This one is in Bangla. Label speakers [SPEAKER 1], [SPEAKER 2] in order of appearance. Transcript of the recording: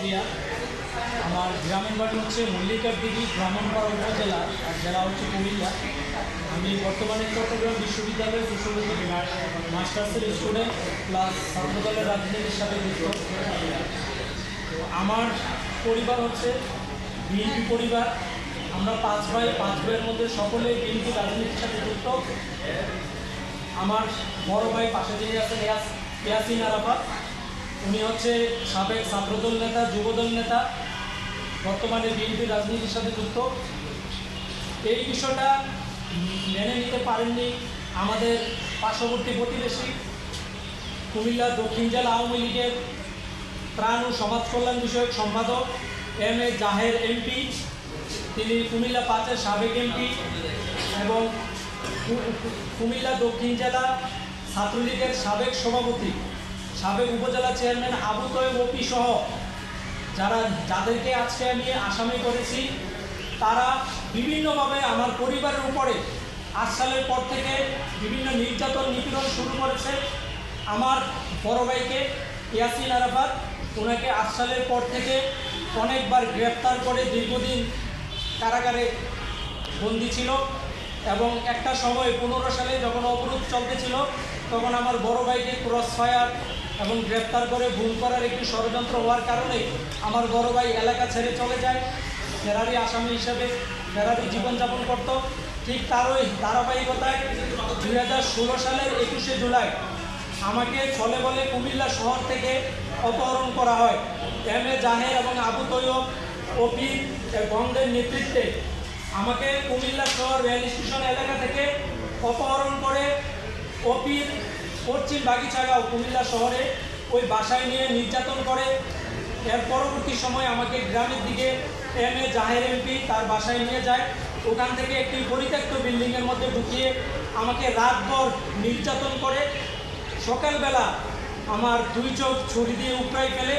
[SPEAKER 1] প্রিয়া। আমার গ্রামের বাড়ি হচ্ছে মল্লিকার দিঘি, ব্রাহ্মণপাড়া উপজেলা, আর জেলা হচ্ছে কুমিল্লা। আমি বর্তমানে চট্টগ্রাম বিশ্ববিদ্যালয়ের সোশ্যোলজি মাস্টার্সের স্টুডেন্ট প্লাস ছাত্রদলের রাজনীতির সাথে যুক্ত। তো আমার পরিবার হচ্ছে বিএনপি পরিবার। আমরা 5 ভাই, 5 ভাইয়ের মধ্যে সকলে বিএনপি রাজনীতির সাথে যুক্ত। আমার বড় ভাই পাশে যিনি আছেন ইয়াসিন আরাফাত, উনি হচ্ছে সাবেক ছাত্রদল নেতা, যুবদল নেতা, বর্তমানে বিএনপি রাজনীতির সাথে যুক্ত। এই বিষয়টা মেনে নিতে পারেননি আমাদের পার্শ্ববর্তী প্রতিবেশী কুমিল্লা দক্ষিণ জেলা আওয়ামী লীগের ত্রাণ ও সমাজ কল্যাণ বিষয়ক সম্পাদক এম.এ. জাহের এমপি। তিনি কুমিল্লা 5-এর সাবেক এমপি এবং কুমিল্লা দক্ষিণ জেলা ছাত্রলীগের সাবেক সভাপতি, সাবেক উপজেলা চেয়ারম্যান আবু তয়েব ওপি সহ যাদেরকে আজকে আমি আসামি করেছি, তারা বিভিন্নভাবে আমার পরিবারের উপরে 8 সালের পর থেকে বিভিন্ন নির্যাতন নিপীড়ন শুরু করেছে। আমার বড় ভাইকে ইয়াসিন আরাফাত, ওনাকে 8 সালের পর থেকে অনেকবার গ্রেপ্তার করে দীর্ঘদিন কারাগারে বন্দী ছিল এবং একটা সময় 15 সালে যখন অবরোধ চলতেছিল, তখন আমার বড় ভাইকে ক্রস ফায়ার এবং গ্রেপ্তার করে গুম করার একটি ষড়যন্ত্র হওয়ার কারণে আমার বড় ভাই এলাকা ছেড়ে চলে যায়, ফেরারি আসামি হিসেবে ফেরারি জীবনযাপন করত। ঠিক তারই ধারাবাহিকতায় 2016 সালের 21শে জুলাই আমাকে ছলে বলে কুমিল্লা শহর থেকে অপহরণ করা হয়। এম.এ. জাহের এবং আবু তৈয়ব ওপি গণদের নেতৃত্বে আমাকে কুমিল্লা শহর রেল স্টেশন এলাকা থেকে অপহরণ করে ওপির পশ্চিম বাগিচাগাঁও কুমিল্লা শহরে ওই বাসায় নিয়ে নির্যাতন করে। এর পরবর্তী সময় আমাকে গ্রামের দিকে এম.এ. জাহের এমপি তার বাসায় নিয়ে যায়। ওখান থেকে একটি পরিত্যক্ত বিল্ডিংয়ের মধ্যে ঢুকিয়ে আমাকে রাতভর নির্যাতন করে। সকালবেলা আমার 2 চোখ ছুরি দিয়ে উপড়ায় ফেলে।